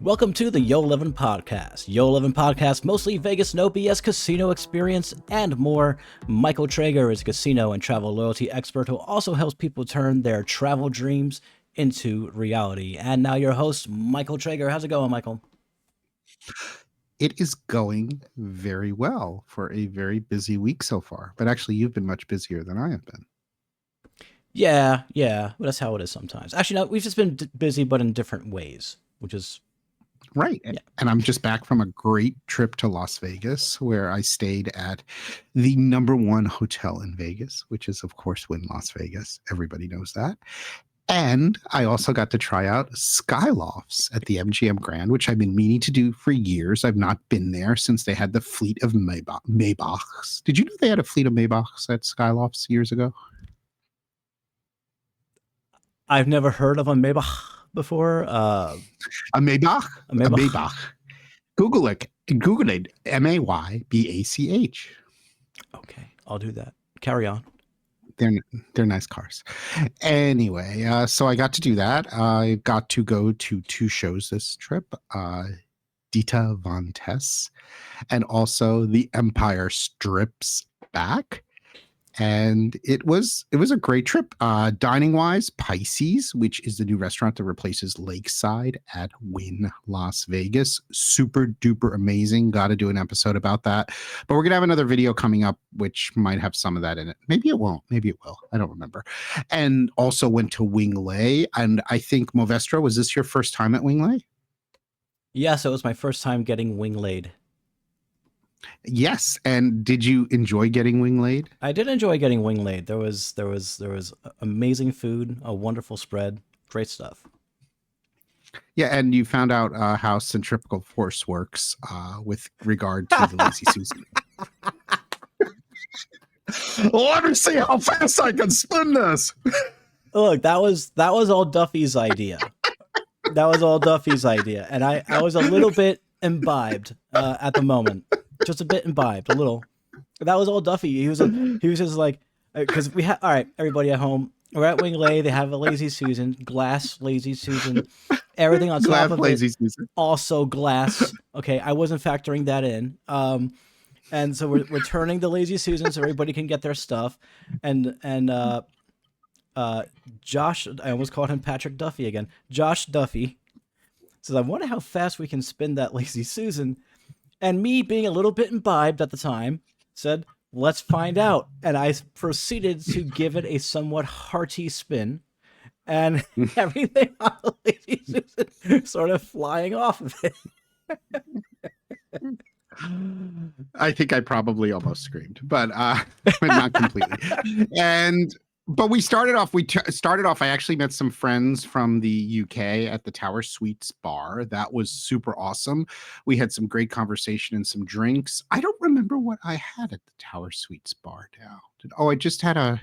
Welcome to the Yo-11 podcast. Yo-11 podcast, mostly Vegas, no BS casino experience and more. Michael Traeger is a casino and travel loyalty expert who also helps people turn their travel dreams into reality. And now your host, Michael Traeger. How's it going, Michael? It is going very well for a very busy week so far. But actually, you've been much busier than I have been. Yeah, but that's how it is sometimes. Actually, no, we've just been busy, but in different ways, which is right. Yeah. And I'm just back from a great trip to Las Vegas, where I stayed at the #1 hotel in Vegas, which is, of course, Wynn Las Vegas. Everybody knows that. And I also got to try out Skylofts at the MGM Grand, which I've been meaning to do for years. I've not been there since they had the fleet of Maybachs. Did you know they had a fleet of Maybachs at Skylofts years ago? I've never heard of a Maybach before. A Maybach? A Maybach. Google it. Google it. Maybach. Okay, I'll do that. Carry on. They're nice cars. Anyway, so I got to do that. I got to go to 2 shows this trip. Dita Von Tess and also The Empire Strips Back. And it was a great trip. Dining wise, Pisces, which is the new restaurant that replaces Lakeside at Wynn Las Vegas. Super duper amazing. Got to do an episode about that. But we're going to have another video coming up, which might have some of that in it. Maybe it won't. Maybe it will. I don't remember. And also went to Wing Lei. And I think, Movestra, was this your first time at Wing Lei? Yes, it was my first time getting wing laid. Yes, and did you enjoy getting wing laid? I did enjoy getting wing laid. There was amazing food, a wonderful spread, great stuff. Yeah, and you found out how centrifugal force works with regard to the Lazy Susan. Let me see how fast I can spin this. Look, that was all Duffy's idea. That was all Duffy's idea, and I was a little bit imbibed at the moment. Just a bit imbibed, a little. That was all Duffy. He was just like, because we had, all right, everybody at home, we're at Wing Lei. They have a Lazy Susan, glass Lazy Susan, everything on top of Lazy it, Susan. Also glass. Okay, I wasn't factoring that in. And so we're turning the Lazy Susan so everybody can get their stuff. And Josh, I almost called him Patrick Duffy again. Josh Duffy says, I wonder how fast we can spin that Lazy Susan. And me, being a little bit imbibed at the time, said, let's find out. And I proceeded to give it a somewhat hearty spin. And everything on the Lazy Susan sort of flying off of it. I think I probably almost screamed, but not completely. But we started off. I actually met some friends from the UK at the Tower Suites bar. That was super awesome. We had some great conversation and some drinks. I don't remember what I had at the Tower Suites bar now. I just had a.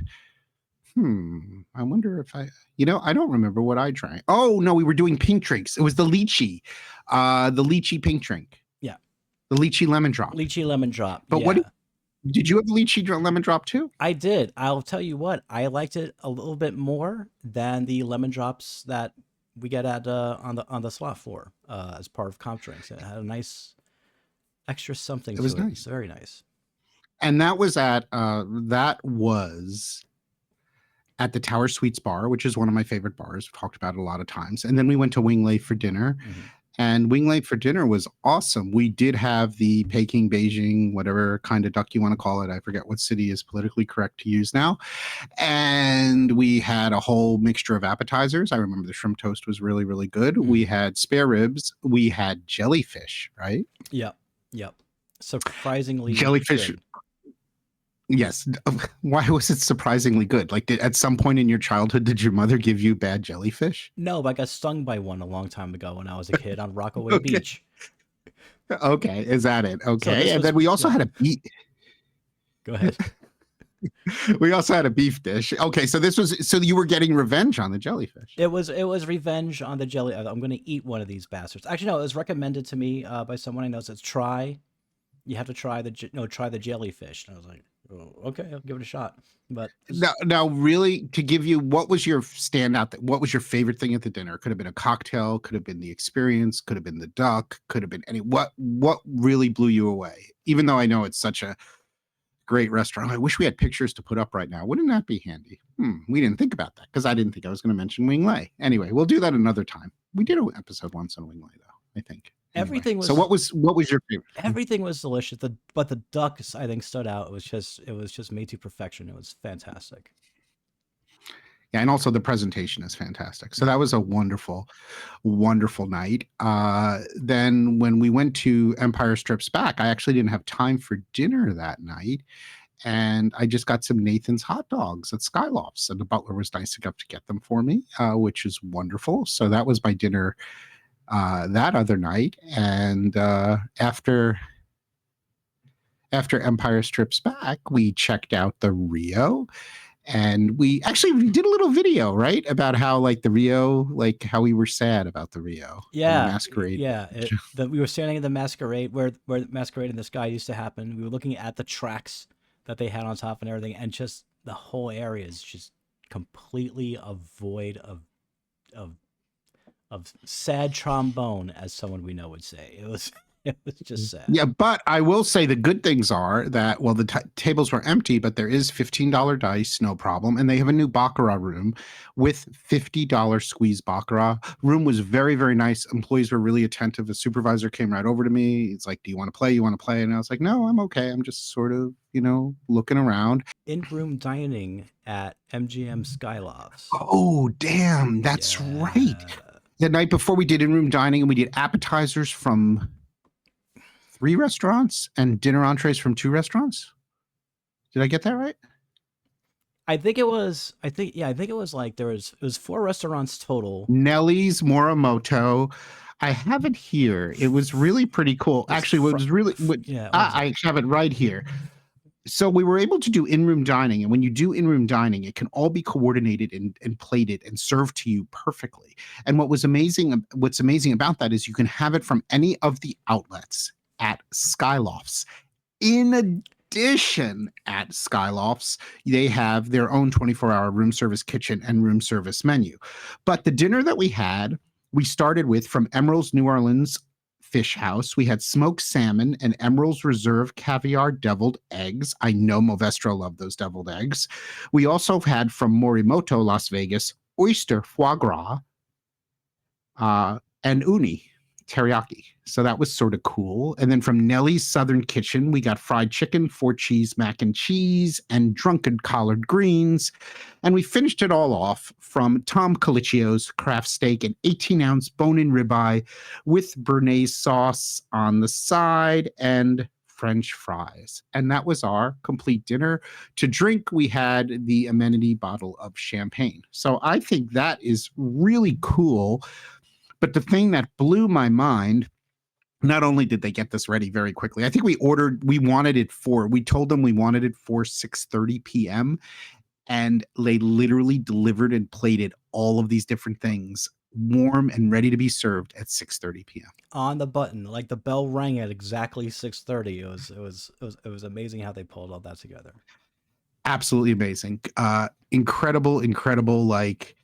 I wonder if I don't remember what I drank. Oh no, we were doing pink drinks. It was the lychee pink drink. Yeah, the lychee lemon drop. Lychee lemon drop. But yeah. what? Did you have lychee lemon drop too? I did. I'll tell you what, I liked it a little bit more than the lemon drops that we get at on the slot floor as part of comp drinks. It had a nice extra something. It was nice. It was very nice. And that was at the Tower Suites bar, which is one of my favorite bars. We've talked about it a lot of times. And then we went to Wing Lei for dinner. Mm-hmm. And Wing Lei for dinner was awesome. We did have the Peking, Beijing, whatever kind of duck you want to call it. I forget what city is politically correct to use now. And we had a whole mixture of appetizers. I remember the shrimp toast was really, really good. Mm-hmm. We had spare ribs. We had jellyfish, right? Yep. Surprisingly jellyfish. Good. Yes. Why was it surprisingly good? Like, at some point in your childhood, did your mother give you bad jellyfish? No, but I got stung by one a long time ago when I was a kid on Rockaway Beach. Okay, is that it? Okay, and then we also had a beef. Go ahead. We also had a beef dish. Okay, so you were getting revenge on the jellyfish. It was revenge on the jelly. I'm going to eat one of these bastards. Actually, no, it was recommended to me by someone I know. Says you have to try the jellyfish. And I was like, Oh, okay, I'll give it a shot. But Now, really, to give you, what was your standout? What was your favorite thing at the dinner? Could have been a cocktail, could have been the experience, could have been the duck, could have been any. What really blew you away? Even though I know it's such a great restaurant, I wish we had pictures to put up right now. Wouldn't that be handy? We didn't think about that because I didn't think I was going to mention Wing Lei. Anyway, we'll do that another time. We did an episode once on Wing Lei, though. I think. Anyway, everything so was what was your favorite? everything was delicious. But the duck I think stood out. It was just made to perfection. It was fantastic. Yeah, and also the presentation is fantastic. So that was a wonderful, wonderful night. Then when we went to Empire Strips Back, I actually didn't have time for dinner that night, and I just got some Nathan's hot dogs at Skylofts, and the butler was nice enough to get them for me, which is wonderful. So that was my dinner that other night, and after Empire Strips Back, we checked out the Rio, and we did a little video, right, about how like the Rio, like how we were sad about the Rio and the Yeah, masquerade. yeah. We were standing at the masquerade where the masquerade in the sky used to happen. We were looking at the tracks that they had on top and everything, and just the whole area is just completely a void of sad trombone, as someone we know would say. It was it was just sad. Yeah, but I will say the good things are that, well, the tables were empty, but there is $15 dice, no problem. And they have a new Baccarat room with $50 squeeze Baccarat. Room was very, very nice. Employees were really attentive. The supervisor came right over to me. He's like, do you want to play? You want to play? And I was like, no, I'm okay. I'm just sort of, looking around. In-room dining at MGM Skylofts. Oh, damn. That's right. Yeah. The night before we did in-room dining, and we did appetizers from 3 restaurants and dinner entrees from 2 restaurants. Did I get that right? I think it was. I think it was like it was 4 restaurants total. Nelly's Morimoto. I have it here. It was really pretty cool. Actually, what was really Yeah. I have it right here. So we were able to do in-room dining, and when you do in-room dining, it can all be coordinated and plated and served to you perfectly. And what's amazing about that is you can have it from any of the outlets at Skylofts. In addition, at Skylofts, they have their own 24-hour room service kitchen and room service menu. But the dinner that we had, we started with, from Emerald's New Orleans Fish House, we had smoked salmon and Emerald's Reserve caviar deviled eggs. I know Movestro loved those deviled eggs. We also had from Morimoto, Las Vegas, oyster foie gras and uni teriyaki. So that was sort of cool. And then from Nelly's Southern Kitchen, we got fried chicken, 4 cheese mac and cheese, and drunken collard greens. And we finished it all off from Tom Colicchio's craft steak, an 18-ounce bone-in ribeye with béarnaise sauce on the side and French fries. And that was our complete dinner. To drink, we had the amenity bottle of champagne. So I think that is really cool. But the thing that blew my mind, not only did they get this ready very quickly, I think we told them we wanted it for 6:30 p.m. and they literally delivered and plated all of these different things warm and ready to be served at 6:30 p.m. On the button, like the bell rang at exactly 6:30. It was amazing how they pulled all that together. Absolutely amazing. Incredible, like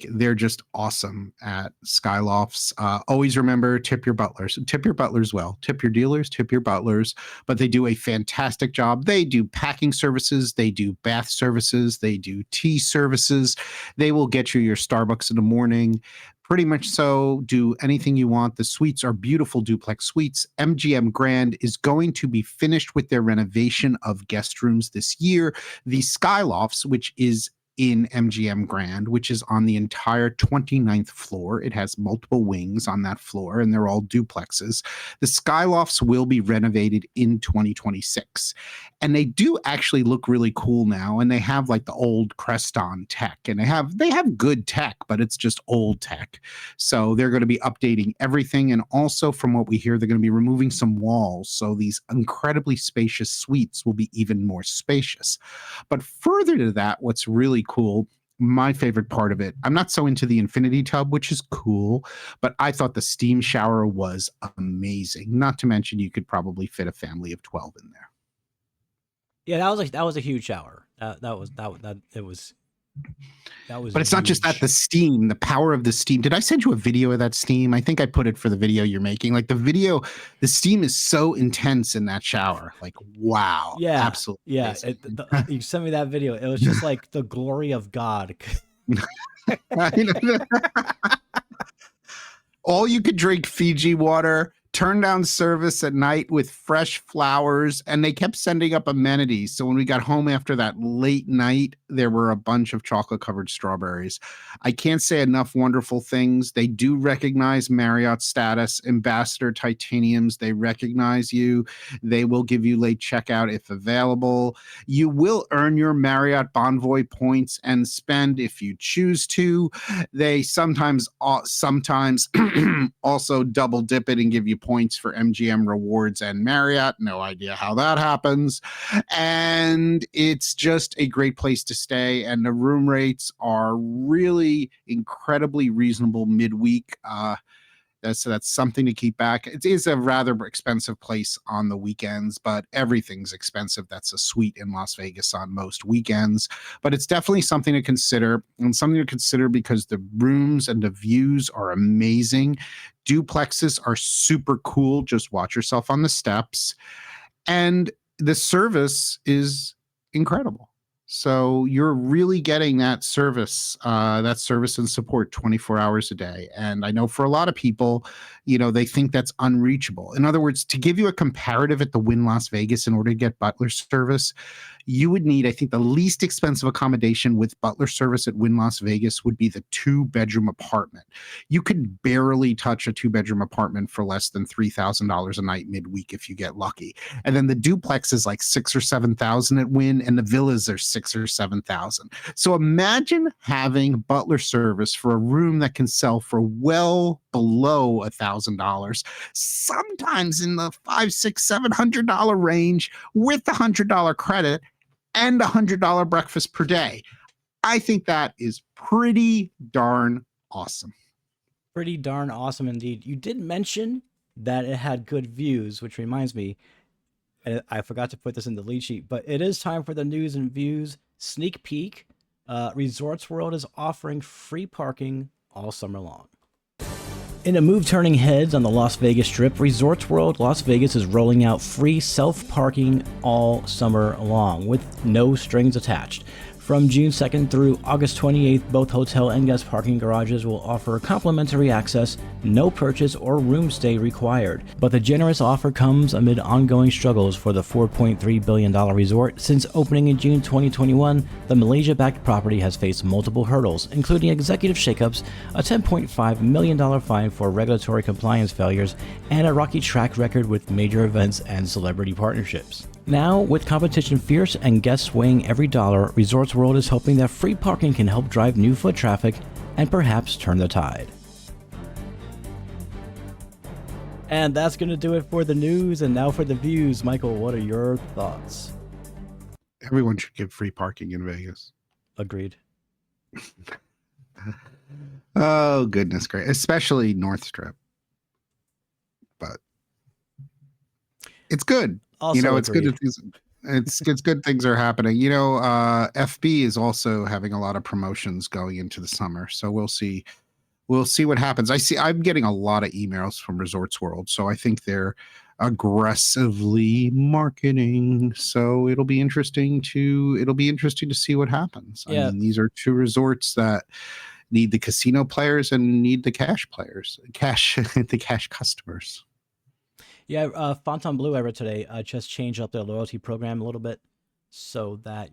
they're just awesome at Skylofts. Always remember, tip your butlers. Tip your butlers well. Tip your dealers, tip your butlers. But they do a fantastic job. They do packing services. They do bath services. They do tea services. They will get you your Starbucks in the morning. Pretty much so. Do anything you want. The suites are beautiful duplex suites. MGM Grand is going to be finished with their renovation of guest rooms this year. The Skylofts, which is in MGM Grand, which is on the entire 29th floor. It has multiple wings on that floor, and they're all duplexes. The Skylofts will be renovated in 2026. And they do actually look really cool now, and they have like the old Creston tech, and they have good tech, but it's just old tech. So they're going to be updating everything, and also from what we hear, they're going to be removing some walls, so these incredibly spacious suites will be even more spacious. But further to that, what's really cool, my favorite part of it, I'm not so into the infinity tub, which is cool, but I thought the steam shower was amazing. Not to mention you could probably fit a family of 12 in there. Yeah, that was a huge shower. That was But it's not just that, huge. the steam, the power of the steam. Did I send you a video of that steam? I think I put it for the video you're making. Like the video, the steam is so intense in that shower. Like, wow, Yeah, absolutely yeah. amazing. You sent me that video. It was just like the glory of God. You know, all you could drink Fiji water, turn down service at night with fresh flowers, and they kept sending up amenities. So when we got home after that late night, there were a bunch of chocolate covered strawberries. I can't say enough wonderful things. They do recognize Marriott status, Ambassador Titaniums. They recognize you. They will give you late checkout if available. You will earn your Marriott Bonvoy points and spend if you choose to. They sometimes also double dip it and give you points for MGM Rewards and Marriott. No idea how that happens. And it's just a great place to stay. And the room rates are really incredibly reasonable midweek. That's something to keep back. It is a rather expensive place on the weekends, but everything's expensive. That's a suite in Las Vegas on most weekends. But it's definitely something to consider, and something to consider because the rooms and the views are amazing. Duplexes are super cool. Just watch yourself on the steps. And the service is incredible. So you're really getting that service and support 24 hours a day. And I know for a lot of people, they think that's unreachable. In other words, to give you a comparative at the Wynn Las Vegas, in order to get butler service, you would need, I think, the least expensive accommodation with butler service at Wynn Las Vegas would be the 2-bedroom apartment. You could barely touch a 2-bedroom apartment for less than $3,000 a night midweek if you get lucky. And then the duplex is like 6,000 or 7,000 at Wynn, and the villas are 6,000 or 7,000. So imagine having butler service for a room that can sell for well below $1,000, sometimes in the $500, $600, $700 range with the $100 credit and $100 breakfast per day. I think that is pretty darn awesome. Pretty darn awesome indeed. You did mention that it had good views, which reminds me, and I forgot to put this in the lead sheet, but it is time for the news and views sneak peek. Resorts World is offering free parking all summer long. In a move turning heads on the Las Vegas Strip, Resorts World Las Vegas is rolling out free self-parking all summer long with no strings attached. From June 2nd through August 28th, both hotel and guest parking garages will offer complimentary access, no purchase or room stay required. But the generous offer comes amid ongoing struggles for the $4.3 billion resort. Since opening in June 2021, the Malaysia-backed property has faced multiple hurdles, including executive shakeups, a $10.5 million fine for regulatory compliance failures, and a rocky track record with major events and celebrity partnerships. Now, with competition fierce and guests weighing every dollar, Resorts World is hoping that free parking can help drive new foot traffic and perhaps turn the tide. And that's going to do it for the news, and now for the views. Michael, what are your thoughts? Everyone should give free parking in Vegas. Agreed. Oh, goodness gracious. Especially North Strip. But it's good. Also it's agreed. good. It's good things are happening. FB is also having a lot of promotions going into the summer. So we'll see what happens. I'm getting a lot of emails from Resorts World. So I think they're aggressively marketing. So it'll be interesting to see what happens. Yeah. I mean, these are two resorts that need the casino players and need the cash players, the cash customers. Yeah, Fontainebleau, I read today, just changed up their loyalty program a little bit so that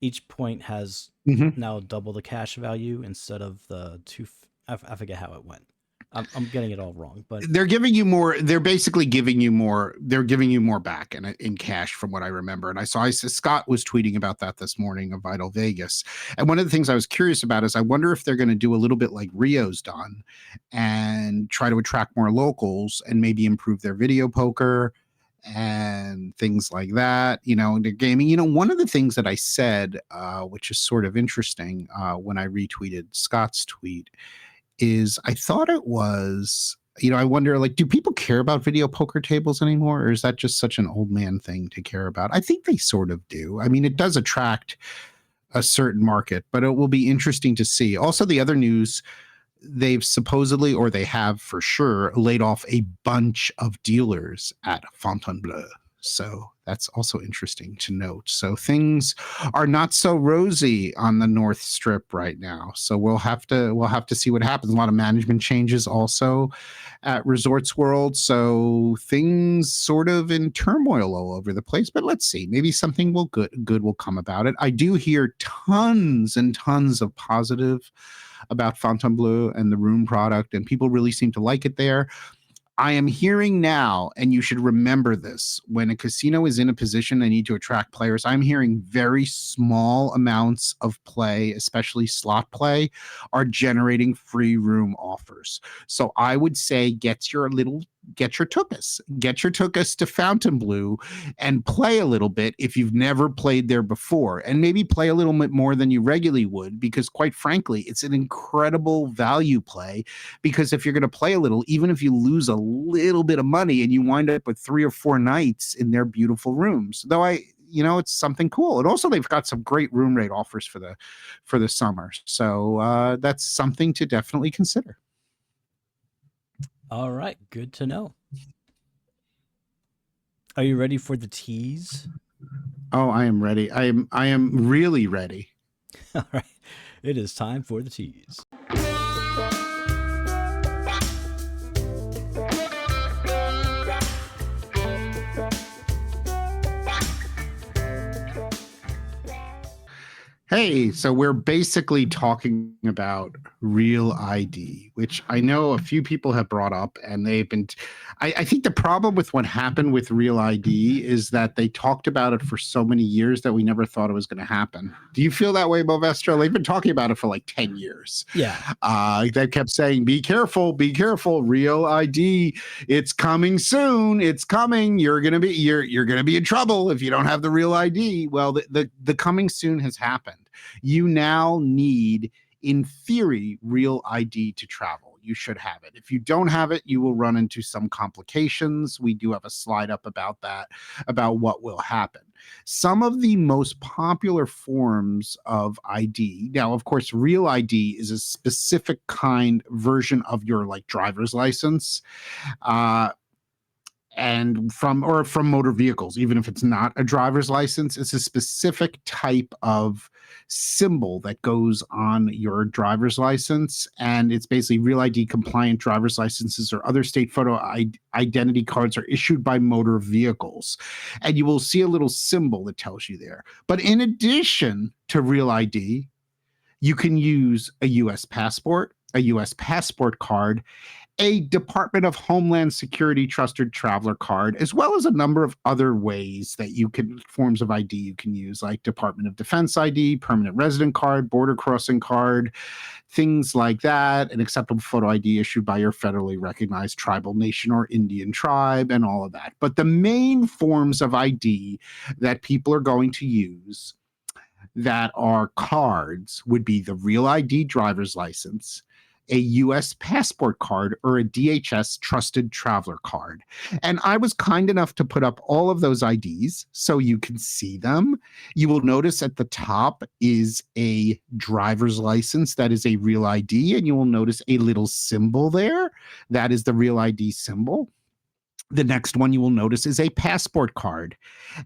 each point has now double the cash value instead of the two. I forget how it went. I'm getting it all wrong, but they're giving you more. They're basically giving you more. They're giving you more back in cash, from what I remember. And I saw Scott was tweeting about that this morning of Vital Vegas. And one of the things I was curious about is I wonder if they're going to do a little bit like Rio's done and try to attract more locals and maybe improve their video poker and things like that. The gaming. One of the things that I said, which is sort of interesting, when I retweeted Scott's tweet, is I thought it was I wonder, like, do people care about video poker tables anymore, or is that just such an old man thing to care about? I think they sort of do. I mean, it does attract a certain market, but it will be interesting to see. Also, the other news, they've supposedly, or they have for sure, laid off a bunch of dealers at Fontainebleau. So that's also interesting to note. So things are not so rosy on the North Strip right now. So we'll have to see what happens. A lot of management changes also at Resorts World. So things sort of in turmoil all over the place. But let's see. Maybe something good will come about it. I do hear tons and tons of positive about Fontainebleau and the room product, and people really seem to like it there. I am hearing now, and you should remember this, when a casino is in a position they need to attract players, I'm hearing very small amounts of play, especially slot play, are generating free room offers. So I would say get your tuchus to Fontainebleau and play a little bit if you've never played there before, and maybe play a little bit more than you regularly would, because quite frankly, it's an incredible value play. Because if you're going to play a little, even if you lose a little bit of money and you wind up with 3 or 4 nights in their beautiful rooms, though it's something cool. And also they've got some great room rate offers for the summer. So that's something to definitely consider. All right, good to know. Are you ready for the tease? Oh, I am ready. I am really ready. All right, it is time for the tease. Hey, so we're basically talking about Real ID, which I know a few people have brought up, and they've been. I think the problem with what happened with Real ID is that they talked about it for so many years that we never thought it was going to happen. Do you feel that way, Bovestro? They've been talking about it for like 10 years. Yeah. They kept saying, be careful, Real ID. It's coming soon. It's coming. You're gonna be in trouble if you don't have the Real ID. Well, the coming soon has happened. You now need, in theory, Real ID to travel. You should have it. If you don't have it, you will run into some complications. We do have a slide up about that, about what will happen. Some of the most popular forms of ID. Now, of course, Real ID is a specific version of your like driver's license. And from motor vehicles, even if it's not a driver's license, it's a specific type of symbol that goes on your driver's license. And it's basically Real ID compliant driver's licenses or other state photo identity cards are issued by motor vehicles. And you will see a little symbol that tells you there. But in addition to Real ID, you can use a US passport, a US passport card, a Department of Homeland Security Trusted Traveler card, as well as a number of other ways that forms of ID you can use, like Department of Defense ID, permanent resident card, border crossing card, things like that, an acceptable photo ID issued by your federally recognized tribal nation or Indian tribe, and all of that. But the main forms of ID that people are going to use that are cards would be the Real ID driver's license, a US passport card, or a DHS trusted traveler card. And I was kind enough to put up all of those IDs so you can see them. You will notice at the top is a driver's license that is a Real ID, and you will notice a little symbol there. That is the Real ID symbol. The next one you will notice is a passport card.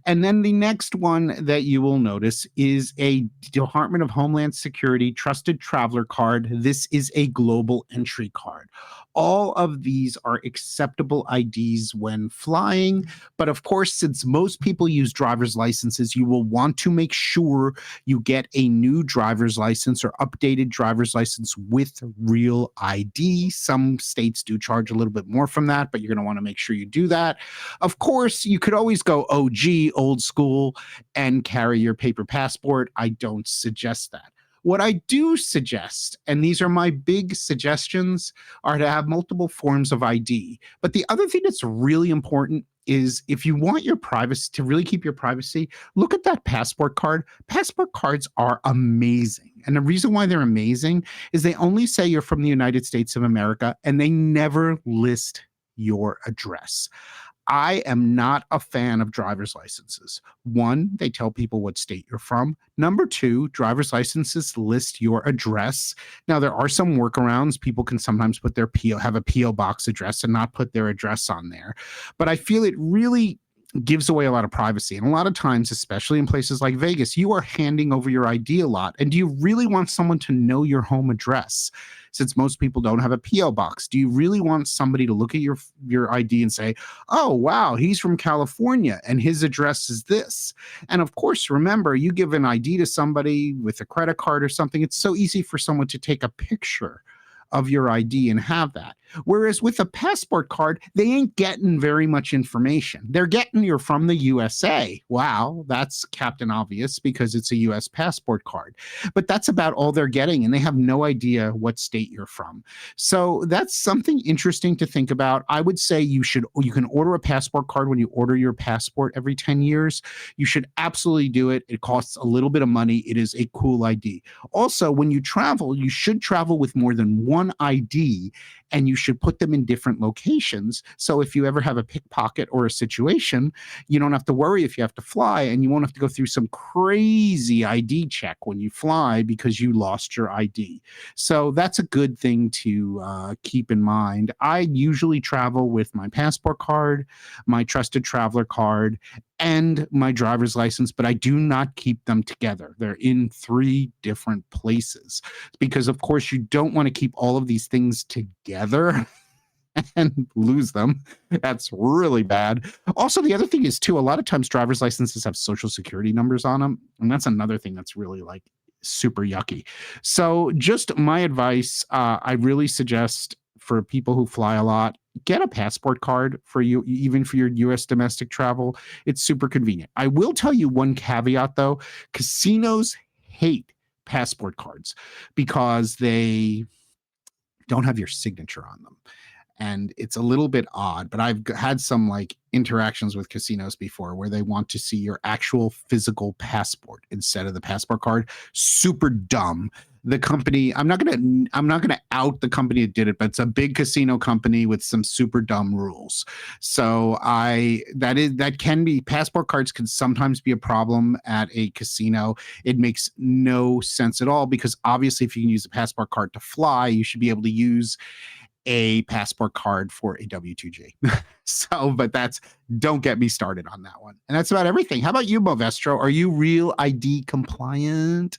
And then the next one that you will notice is a Department of Homeland Security Trusted Traveler card. This is a global entry card. All of these are acceptable IDs when flying. But of course, since most people use driver's licenses, you will want to make sure you get a new driver's license or updated driver's license with Real ID. Some states do charge a little bit more from that, but you're going to want to make sure you do that. Of course, you could always go OG, old school, and carry your paper passport. I don't suggest that. What I do suggest, and these are my big suggestions, are to have multiple forms of ID. But the other thing that's really important is if you want your privacy, to really keep your privacy, look at that passport card. Passport cards are amazing. And the reason why they're amazing is they only say you're from the United States of America, and they never list your address. I am not a fan of driver's licenses. One, they tell people what state you're from. Number two, driver's licenses list your address. Now, there are some workarounds. People can sometimes put their PO, have a PO box address and not put their address on there. But I feel it really gives away a lot of privacy. And a lot of times, especially in places like Vegas, you are handing over your ID a lot. And do you really want someone to know your home address? Since most people don't have a PO box, do you really want somebody to look at your ID and say, "Oh, wow, he's from California and his address is this"? And of course, remember, you give an ID to somebody with a credit card or something, it's so easy for someone to take a picture of your ID and have that. Whereas with a passport card, they ain't getting very much information. They're getting you're from the USA. Wow, that's Captain Obvious because it's a US passport card. But that's about all they're getting, and they have no idea what state you're from. So that's something interesting to think about. I would say you can order a passport card when you order your passport every 10 years. You should absolutely do it. It costs a little bit of money. It is a cool ID. Also, when you travel, you should travel with more than one ID, and you should put them in different locations. So if you ever have a pickpocket or a situation, you don't have to worry if you have to fly, and you won't have to go through some crazy ID check when you fly because you lost your ID. So that's a good thing to keep in mind. I usually travel with my passport card, my trusted traveler card, and my driver's license, but I do not keep them together. They're in 3 different places because, of course, you don't want to keep all of these things together and lose them. That's really bad. Also, the other thing is, too, a lot of times driver's licenses have social security numbers on them, and that's another thing that's really like super yucky. So just my advice, I really suggest for people who fly a lot, get a passport card for you, even for your US domestic travel. It's super convenient. I will tell you one caveat though. Casinos hate passport cards because they don't have your signature on them. And it's a little bit odd, but I've had some like interactions with casinos before where they want to see your actual physical passport instead of the passport card. Super dumb. The company, I'm not gonna out the company that did it, but it's a big casino company with some super dumb rules. So that can be, passport cards can sometimes be a problem at a casino. It makes no sense at all because obviously if you can use a passport card to fly, you should be able to use a passport card for a W2G. So, but don't get me started on that one. And that's about everything. How about you, Movestro? Are you real ID compliant?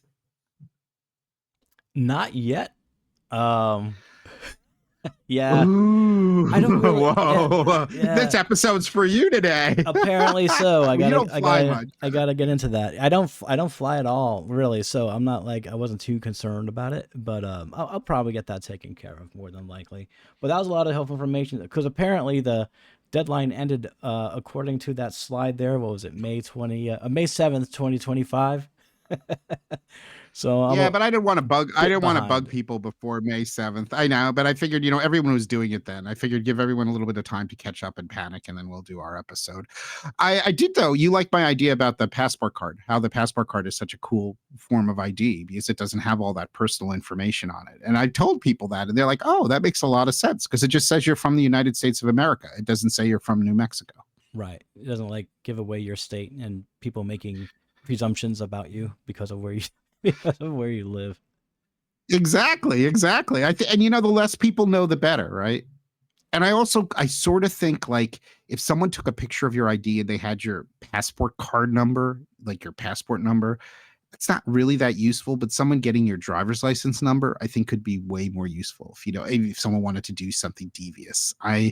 Not yet. Yeah. Ooh, I don't really. whoa. Yeah. This episode's for you today. Apparently so. I gotta get into that. I don't fly at all, really. So I'm not like, I wasn't too concerned about it, but I'll probably get that taken care of more than likely. But that was a lot of helpful information because apparently the deadline ended according to that slide there. What was it? May 7th, 2025. So but I didn't want to bug people before May 7th. I know, but I figured, everyone was doing it then. I figured give everyone a little bit of time to catch up and panic, and then we'll do our episode. I did, though. You like my idea about the passport card, how the passport card is such a cool form of ID because it doesn't have all that personal information on it. And I told people that, and they're like, oh, that makes a lot of sense because it just says you're from the United States of America. It doesn't say you're from New Mexico. Right. It doesn't like give away your state and people making presumptions about you because of where you live. Exactly. And the less people know, the better, right? And I sort of think like if someone took a picture of your ID and they had your passport card number, like your passport number, it's not really that useful, but someone getting your driver's license number, I think could be way more useful if someone wanted to do something devious. I'm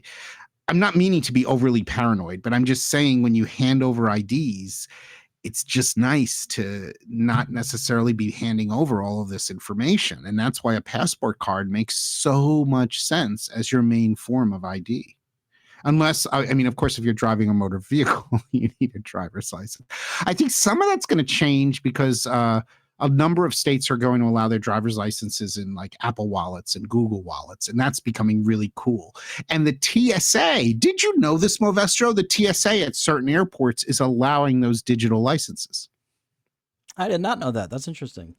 not meaning to be overly paranoid, but I'm just saying when you hand over IDs, it's just nice to not necessarily be handing over all of this information. And that's why a passport card makes so much sense as your main form of ID. Unless, of course, if you're driving a motor vehicle, you need a driver's license. I think some of that's going to change because A number of states are going to allow their driver's licenses in like Apple wallets and Google wallets, and that's becoming really cool. And the TSA, did you know this, Movestro? The TSA at certain airports is allowing those digital licenses. I did not know that. That's interesting.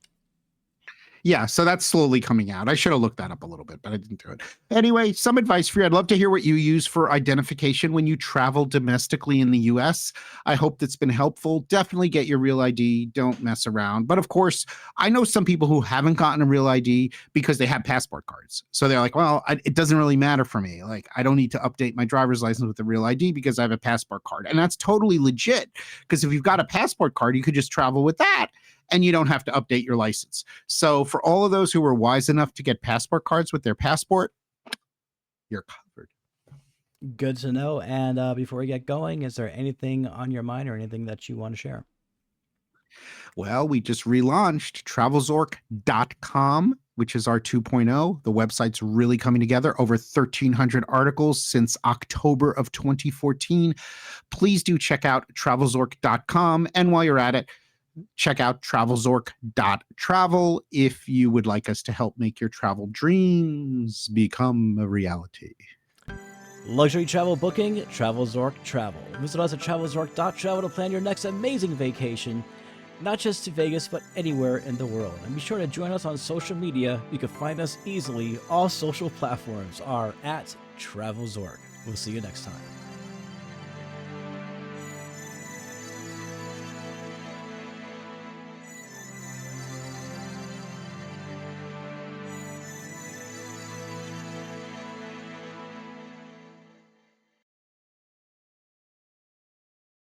Yeah, so that's slowly coming out. I should have looked that up a little bit, but I didn't do it. Anyway, some advice for you. I'd love to hear what you use for identification when you travel domestically in the US. I hope that's been helpful. Definitely get your real ID. Don't mess around. But of course, I know some people who haven't gotten a real ID because they have passport cards. So they're like, well, it doesn't really matter for me. Like, I don't need to update my driver's license with a real ID because I have a passport card. And that's totally legit, because if you've got a passport card, you could just travel with that and you don't have to update your license. So for all of those who were wise enough to get passport cards with their passport, you're covered. Good to know. And before we get going, is there anything on your mind or anything that you want to share? Well, we just relaunched travelzork.com, which is our 2.0. The website's really coming together. Over 1,300 articles since October of 2014. Please do check out travelzork.com. And while you're at it, check out travelzork.travel if you would like us to help make your travel dreams become a reality. Luxury travel booking, TravelZork Travel. Visit us at travelzork.travel to plan your next amazing vacation, not just to Vegas, but anywhere in the world. And be sure to join us on social media. You can find us easily. All social platforms are at TravelZork. We'll see you next time.